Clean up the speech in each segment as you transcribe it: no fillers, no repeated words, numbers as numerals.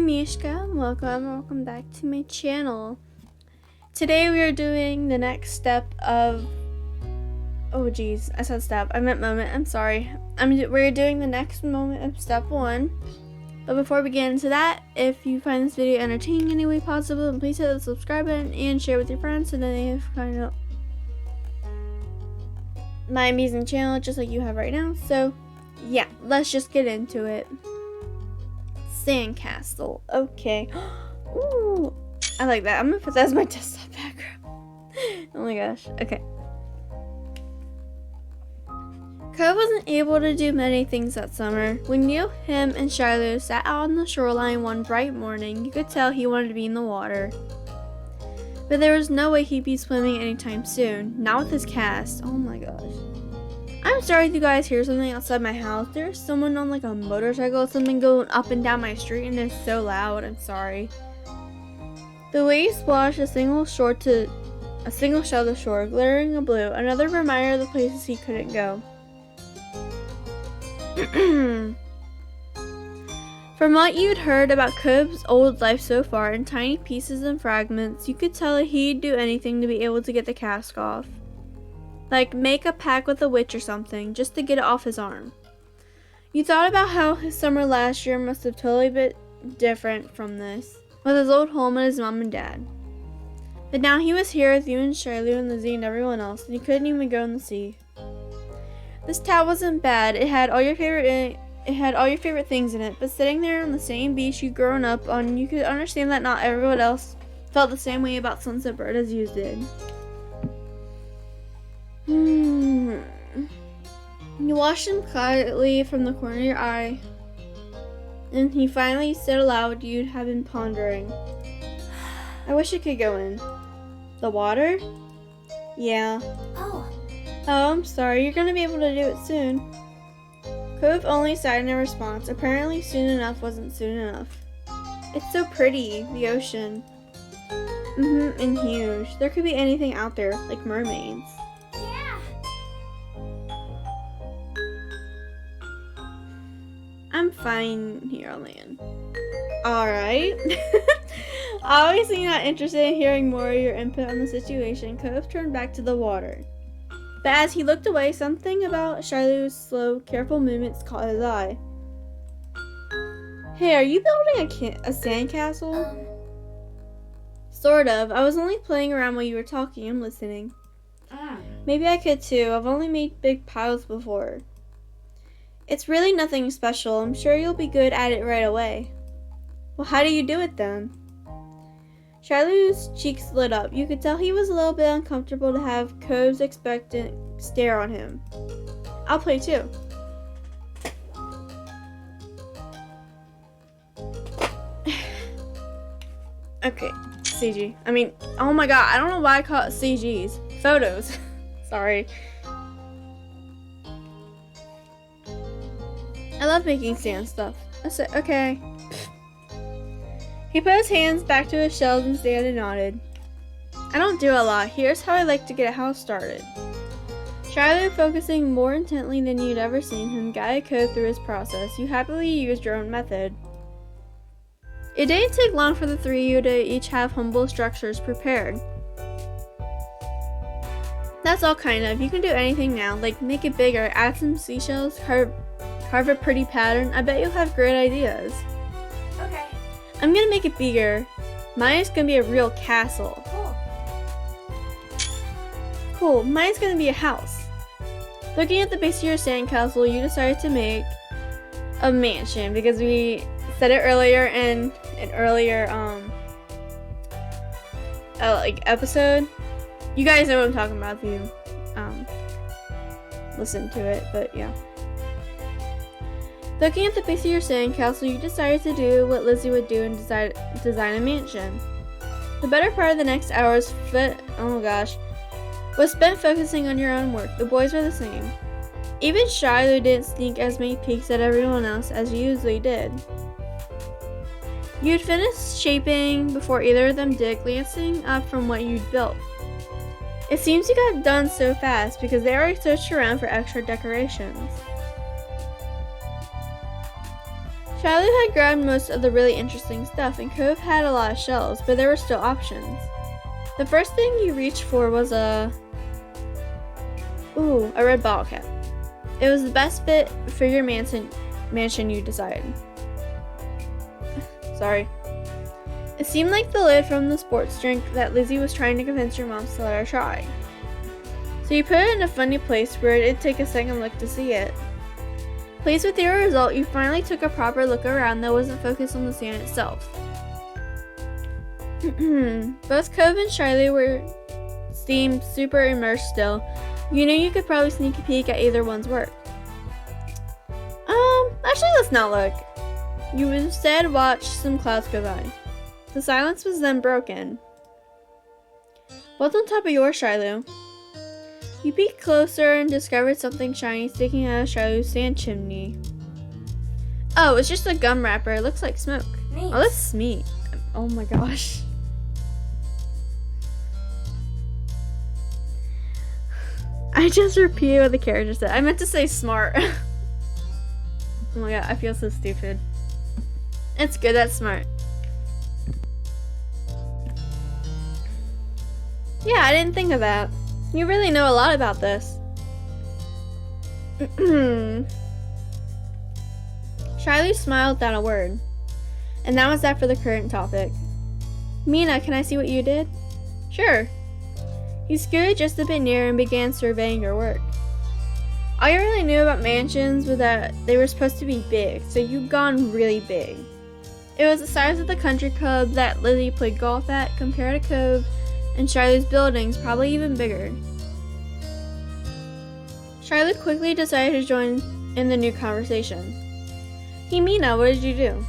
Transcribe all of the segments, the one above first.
I'm Mishka. Welcome back to my channel. Today we are doing the next step of... Oh geez, I said step. I meant moment. I'm sorry. We're doing the next moment of step 1. But before we get into that, if you find this video entertaining in any way possible, then please hit the subscribe button and share with your friends so that they have kind of my amazing channel just like you have right now. So yeah, let's just get into it. Sandcastle. Okay. Ooh, I like that. I'm gonna put that as my desktop background. Oh my gosh. Okay. 𝐸 wasn't able to do many things that summer. When you, him, and Shiloh sat out on the shoreline one bright morning, you could tell he wanted to be in the water. But there was no way he'd be swimming anytime soon. Not with his cast. Oh my gosh. I'm sorry if you guys hear something outside my house. There's someone on like a motorcycle or something going up and down my street and it's so loud. I'm sorry. The wave splashed a single shell to the shore, glittering blue, another reminder of the places he couldn't go. From what you'd heard about 𝐸's old life so far in tiny pieces and fragments, you could tell that he'd do anything to be able to get the cast off. Like make a pact with a witch or something, just to get it off his arm. You thought about how his summer last year must have totally been different from this, with his old home and his mom and dad. But now he was here with you and Shiloh and Lizzie and everyone else, and you couldn't even go in the sea. This town wasn't bad. It had all your favorite things in it, but sitting there on the same beach you'd grown up on, you could understand that not everyone else felt the same way about Sunset Bird as you did. You watched him quietly from the corner of your eye, and he finally said aloud what you'd have been pondering. I wish I could go in. The water? Yeah. Oh, I'm sorry. You're gonna be able to do it soon. 𝐸 only sighed in response. Apparently soon enough wasn't soon enough. It's so pretty, the ocean. And huge. There could be anything out there, like mermaids. Yeah. I'm fine here on land. Alright. Obviously not interested in hearing more of your input on the situation, 𝐸 turned back to the water. But as he looked away, something about Shiloh's slow, careful movements caught his eye. Hey, are you building a sandcastle? Sort of. I was only playing around while you were talking. I'm listening. Maybe I could too. I've only made big piles before. It's really nothing special. I'm sure you'll be good at it right away. Well, how do you do it then? Shiloh's cheeks lit up. You could tell he was a little bit uncomfortable to have 𝐸's expectant stare on him. I'll play too. Okay, CG. I mean, oh my god, I don't know why I call it CGs. Photos. Sorry. I love making sand stuff. I said, okay. He put his hands back to his shells and stared and nodded. I don't do a lot. Here's how I like to get a house started. Shiloh, focusing more intently than you'd ever seen him, guided 𝐸 through his process. You happily used your own method. It didn't take long for the three of you to each have humble structures prepared. That's all kind of. You can do anything now, like make it bigger, add some seashells, carve a pretty pattern. I bet you'll have great ideas. Okay. I'm gonna make it bigger. Mine's gonna be a real castle. Cool. Mine's gonna be a house. Looking at the base of your sandcastle, you decided to make a mansion because we said it earlier in an earlier like episode. You guys know what I'm talking about if you listen to it, but yeah. Looking at the base of your sandcastle, you decided to do what Lizzie would do and design a mansion. The better part of the next hour was spent focusing on your own work. The boys were the same. Even Shiloh didn't sneak as many peeks at everyone else as you usually did. You'd finished shaping before either of them did, glancing up from what you'd built. It seems you got done so fast because they already searched around for extra decorations. Shiloh had grabbed most of the really interesting stuff, and Cove had a lot of shells, but there were still options. The first thing you reached for was a red bottle cap. It was the best fit for your mansion you decided. Sorry. It seemed like the lid from the sports drink that Lizzie was trying to convince your mom to let her try. So you put it in a funny place where it'd take a second look to see it. Pleased with your result, you finally took a proper look around that wasn't focused on the sand itself. Both Cove and Shiloh seemed super immersed still. You knew you could probably sneak a peek at either one's work. Actually, let's not look. You instead watched some clouds go by. The silence was then broken. What's on top of yours, Shiloh? You peeked closer and discovered something shiny sticking out of Shiloh's sand chimney. Oh, it's just a gum wrapper. It looks like smoke. Neat. Oh, that's neat. Oh my gosh. I just repeated what the character said. I meant to say smart. Oh my god, I feel so stupid. It's good, that's smart. Yeah, I didn't think of that. You really know a lot about this. Shiloh smiled without a word. And that was that for the current topic. Mina, can I see what you did? Sure. He scooted just a bit nearer and began surveying your work. All you really knew about mansions was that they were supposed to be big, so you'd gone really big. It was the size of the country club that Lizzie played golf at, compared to Cove and Shiloh's buildings, probably even bigger. Shiloh quickly decided to join in the new conversation. Hey Mina, what did you do?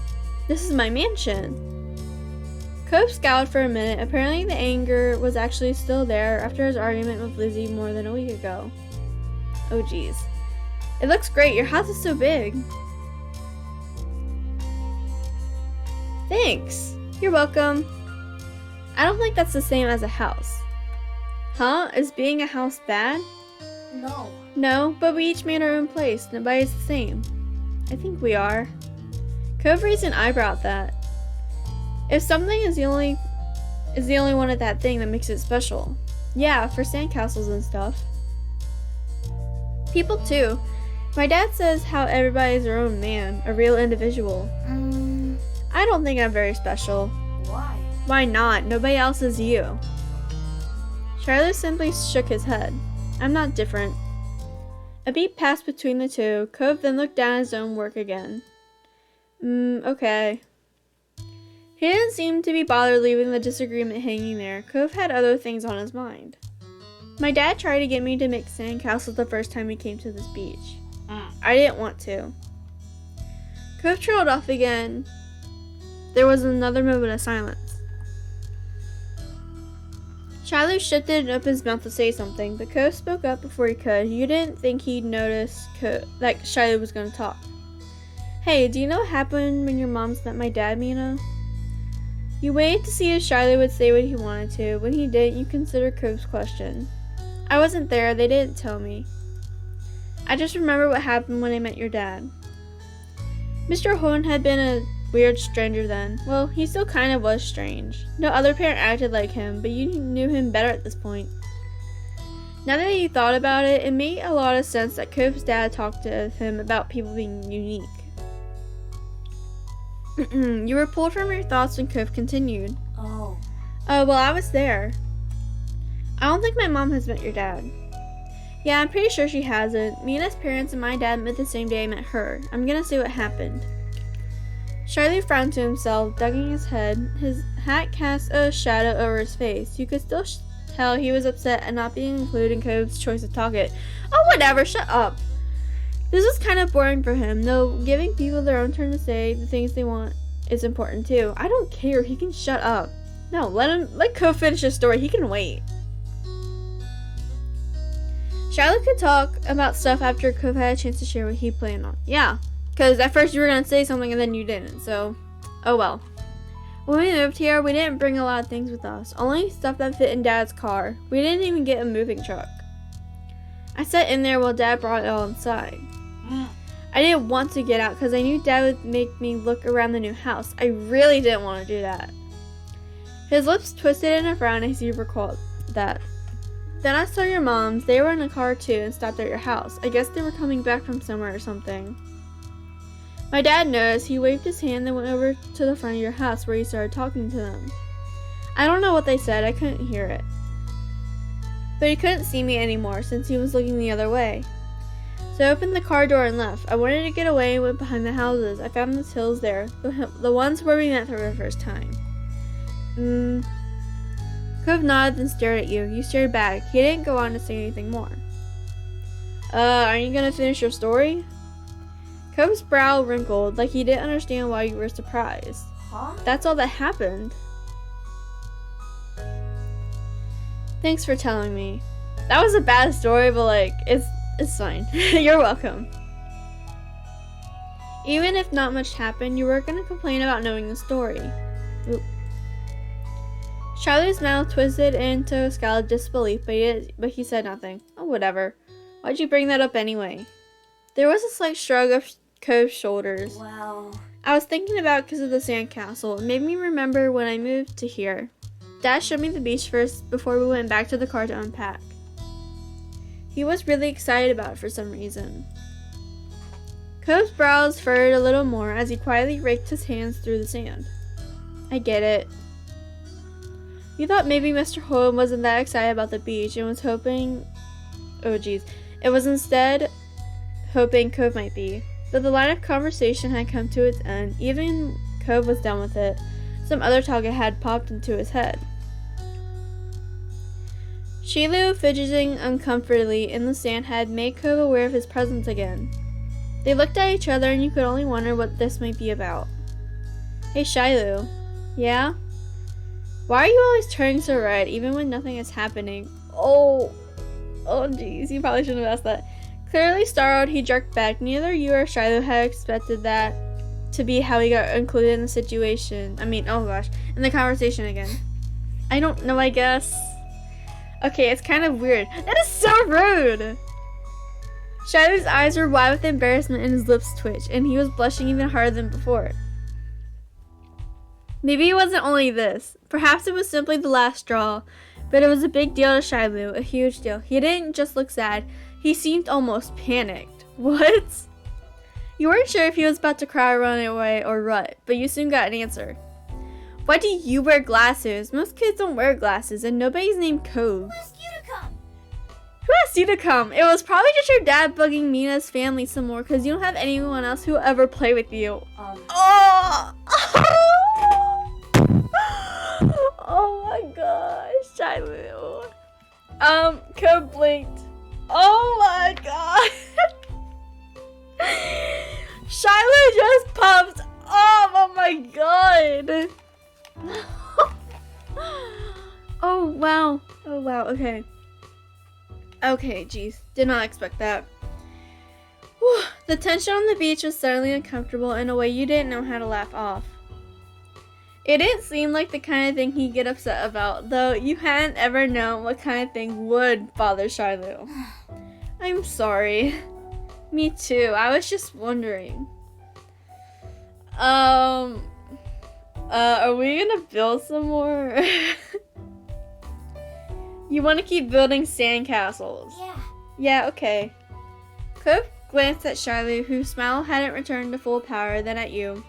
This is my mansion. Cove scowled for a minute. Apparently the anger was actually still there after his argument with Lizzie more than a week ago. Oh geez. It looks great. Your house is so big. Thanks. You're welcome. I don't think that's the same as a house. Huh? Is being a house bad? No. No, but we each made our own place. Nobody's the same. I think we are. Cove raised an eyebrow at that. If something is the only one at that thing that makes it special. Yeah, for sandcastles and stuff. People too. My dad says how everybody's their own man, a real individual. I don't think I'm very special. Why? Why not? Nobody else is you. Shiloh simply shook his head. I'm not different. A beat passed between the two. Cove then looked down at his own work again. Okay. He didn't seem to be bothered leaving the disagreement hanging there. Cove had other things on his mind. My dad tried to get me to make sandcastles the first time we came to this beach. I didn't want to. Cove trailed off again. There was another moment of silence. Shiloh shifted and opened his mouth to say something, but Cove spoke up before he could. You didn't think he'd notice that Shiloh was going to talk. Hey, do you know what happened when your mom met my dad, Mina? You waited to see if Shiloh would say what he wanted to. When he didn't, you considered Cove's question. I wasn't there. They didn't tell me. I just remember what happened when I met your dad. Mr. Horn had been a weird stranger then. Well, he still kind of was strange. No other parent acted like him, but you knew him better at this point. Now that you thought about it, it made a lot of sense that Cove's dad talked to him about people being unique. You were pulled from your thoughts when Cove continued. Oh, well, I was there. I don't think my mom has met your dad. Yeah, I'm pretty sure she hasn't. Mina's parents and my dad met the same day I met her. I'm gonna see what happened. Shiloh frowned to himself, ducking his head. His hat cast a shadow over his face. You could still tell he was upset at not being included in Cove's choice of target. Oh, whatever, shut up. This was kind of boring for him, though giving people their own turn to say the things they want is important too. I don't care, he can shut up. No, let Cove finish his story, he can wait. Shiloh could talk about stuff after Cove had a chance to share what he planned on. Yeah, because at first you were going to say something and then you didn't, so oh well. When we moved here, we didn't bring a lot of things with us, only stuff that fit in Dad's car. We didn't even get a moving truck. I sat in there while Dad brought it all inside. I I didn't want to get out because I knew Dad would make me look around the new house. I really didn't want to do that. His lips twisted in a frown as he recalled that. Then I saw your moms. They were in a car too and stopped at your house. I guess they were coming back from somewhere or something. My dad noticed. He waved his hand and went over to the front of your house where he started talking to them. I don't know what they said. I couldn't hear it. But he couldn't see me anymore since he was looking the other way. So I opened the car door and left. I wanted to get away and went behind the houses. I found the hills there, the ones where we met for the first time. Cove nodded and stared at you. You stared back. He didn't go on to say anything more. Are you gonna finish your story? Cove's brow wrinkled, like he didn't understand why you were surprised. Huh? That's all that happened. Thanks for telling me. That was a bad story, but like, it's fine. You're welcome. Even if not much happened, you weren't gonna complain about knowing the story. Oop. Charlie's mouth twisted into a scowl of disbelief, but he said nothing. Oh, whatever. Why'd you bring that up anyway? There was a slight shrug of Cove's shoulders. Well, I was thinking about because of the sandcastle. It made me remember when I moved to here. Dad showed me the beach first before we went back to the car to unpack. He was really excited about it for some reason. Cove's brows furrowed a little more as he quietly raked his hands through the sand. I get it. You thought maybe Mr. Holm wasn't that excited about the beach and was hoping... Oh geez. It was instead hoping Cove might be. But the line of conversation had come to its end. Even Cove was done with it. Some other target had popped into his head. 𝐍𝐸, fidgeting uncomfortably in the sand, had made Cove aware of his presence again. They looked at each other and you could only wonder what this might be about. Hey 𝐍𝐸. Yeah? Why are you always turning so red even when nothing is happening? Oh geez, you probably shouldn't have asked that. Clearly startled, he jerked back. Neither you or 𝐍𝐸 had expected that to be how he got included in the situation. In the conversation again. I don't know, I guess. Okay, it's kind of weird. That is so rude! 𝐍𝐸's eyes were wide with embarrassment and his lips twitched, and he was blushing even harder than before. Maybe it wasn't only this. Perhaps it was simply the last straw. But it was a big deal to 𝐍𝐸, a huge deal. He didn't just look sad. He seemed almost panicked. What? You weren't sure if he was about to cry or run away or what, but you soon got an answer. Why do you wear glasses? Most kids don't wear glasses, and nobody's named Cove. who asked you to come? Who asked you to come? It was probably just your dad bugging Mina's family some more because you don't have anyone else who will ever play with you. Oh! Oh my gosh, 𝐍𝐸. Cove blinked. Oh my god. 𝐍𝐸 just popped off. Oh my god. Oh wow. Okay. Okay, geez. Did not expect that. Whew. The tension on the beach was suddenly uncomfortable in a way you didn't know how to laugh off. It didn't seem like the kind of thing he'd get upset about, though you hadn't ever known what kind of thing would bother 𝐍𝐸. I'm sorry. Me too. I was just wondering. Are we gonna build some more? You want to keep building sandcastles? Yeah. Yeah, okay. Cove glanced at 𝐍𝐸, whose smile hadn't returned to full power, then at you.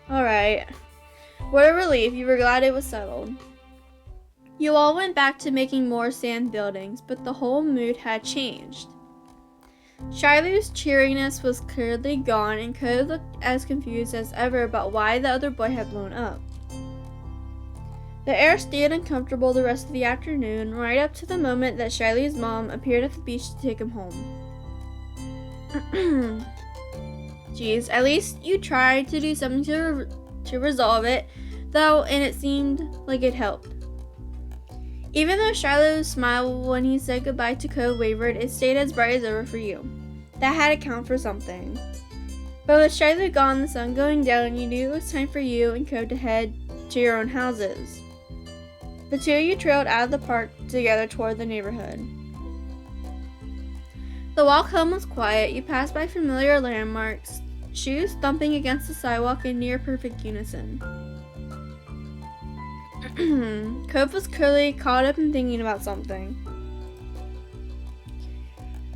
Alright. What a relief, you were glad it was settled. You all went back to making more sand buildings, but the whole mood had changed. 𝐍𝐸's cheeriness was clearly gone, and Cove looked as confused as ever about why the other boy had blown up. The air stayed uncomfortable the rest of the afternoon, right up to the moment that 𝐍𝐸's mom appeared at the beach to take him home. Geez, at least you tried to do something to resolve it, though, and it seemed like it helped. Even though 𝐍𝐸's smile when he said goodbye to Cove wavered, it stayed as bright as ever for you. That had to count for something. But with 𝐍𝐸 gone, the sun going down, you knew it was time for you and Cove to head to your own houses. The two of you trailed out of the park together toward the neighborhood. The walk home was quiet. You passed by familiar landmarks, shoes thumping against the sidewalk in near perfect unison. 𝐕𝐤 was clearly caught up in thinking about something.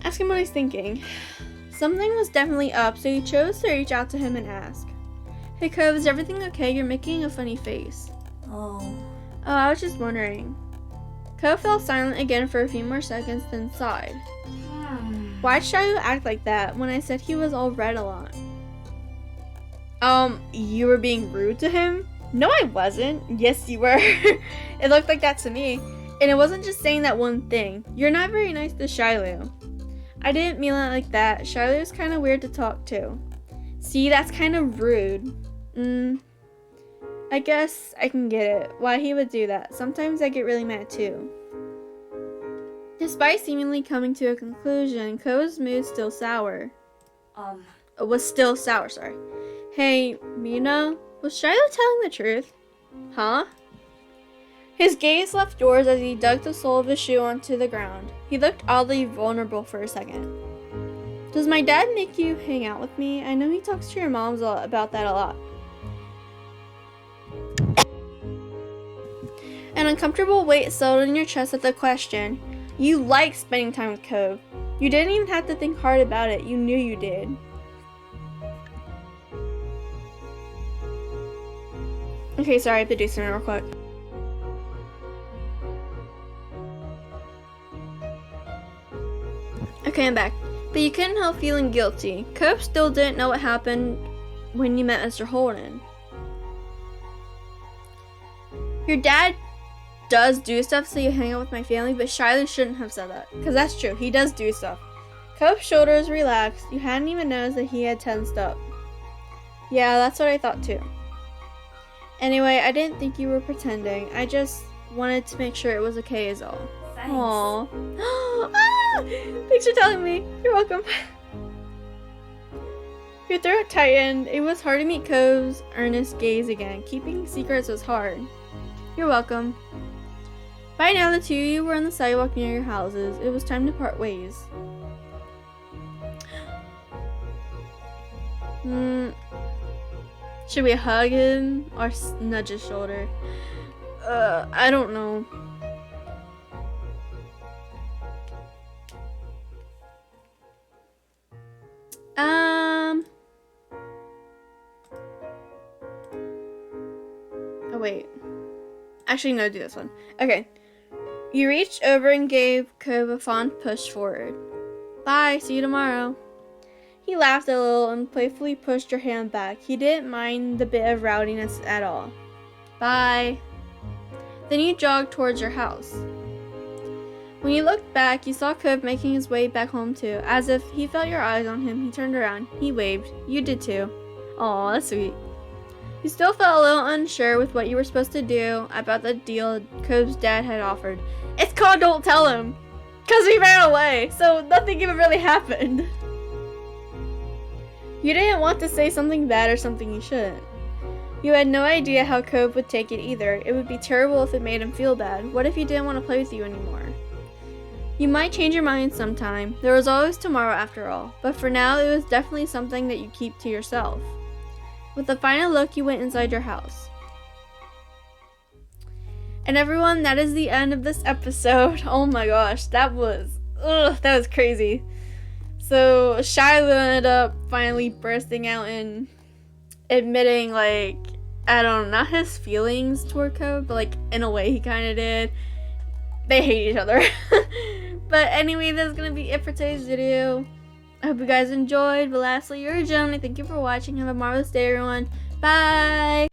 Ask him what he's thinking. Something was definitely up, so you chose to reach out to him and ask. Hey 𝐕𝐤, is everything okay? You're making a funny face. Oh, I was just wondering. 𝐕𝐤 fell silent again for a few more seconds, then sighed. Why'd Shiloh act like that when I said he was all red a lot? You were being rude to him? No, I wasn't. Yes, you were. It looked like that to me. And it wasn't just saying that one thing. You're not very nice to Shiloh. I didn't mean it like that. Shiloh's kind of weird to talk to. See, that's kind of rude. I guess I can get it. Why he would do that. Sometimes I get really mad too. Despite seemingly coming to a conclusion, 𝐕𝐤's mood was still sour, sorry. Hey, Mina, was Shiloh telling the truth? Huh? His gaze left yours as he dug the sole of his shoe onto the ground. He looked oddly vulnerable for a second. Does my dad make you hang out with me? I know he talks to your moms about that a lot. An uncomfortable weight settled in your chest at the question. You like spending time with 𝐕𝐤. You didn't even have to think hard about it. You knew you did. Okay, sorry, I have to do something real quick. Okay, I'm back. But you couldn't help feeling guilty. 𝐕𝐤 still didn't know what happened when you met Mr. Holden. Your dad does do stuff so you hang out with my family, but Shiloh shouldn't have said that. Because that's true, he does do stuff. 𝐕𝐤's shoulders relaxed. You hadn't even noticed that he had tensed up. Yeah, that's what I thought too. Anyway, I didn't think you were pretending. I just wanted to make sure it was okay is all. thanks. Aww. Thanks for telling me. You're welcome. Your throat tightened. It was hard to meet 𝐕𝐤's earnest gaze again. Keeping secrets was hard. You're welcome. By now, the two of you were on the sidewalk near your houses. It was time to part ways. Should we hug him or nudge his shoulder? I don't know. Oh wait. Actually, no, do this one. Okay. You reached over and gave 𝐕𝐤 a fond push forward. Bye, see you tomorrow. He laughed a little and playfully pushed your hand back. He didn't mind the bit of rowdiness at all. Bye. Then you jogged towards your house. When you looked back, you saw 𝐕𝐤 making his way back home too. As if he felt your eyes on him, he turned around. He waved. You did too. Aw, that's sweet. You still felt a little unsure with what you were supposed to do about the deal 𝐕𝐤's dad had offered. It's called Don't Tell Him! 'Cause we ran away, so nothing even really happened. You didn't want to say something bad or something you shouldn't. You had no idea how 𝐕𝐤 would take it either. It would be terrible if it made him feel bad. What if he didn't want to play with you anymore? You might change your mind sometime. There was always tomorrow after all. But for now, it was definitely something that you keep to yourself. With a final look, you went inside your house. And everyone, that is the end of this episode. Oh my gosh, that was crazy. So Shiloh ended up finally bursting out and admitting, like, I don't know, not his feelings toward 𝐕𝐤, but like in a way he kind of did. They hate each other. But anyway, that's gonna be it for today's video. I hope you guys enjoyed. But lastly, you're a gem, and thank you for watching. Have a marvelous day, everyone. Bye!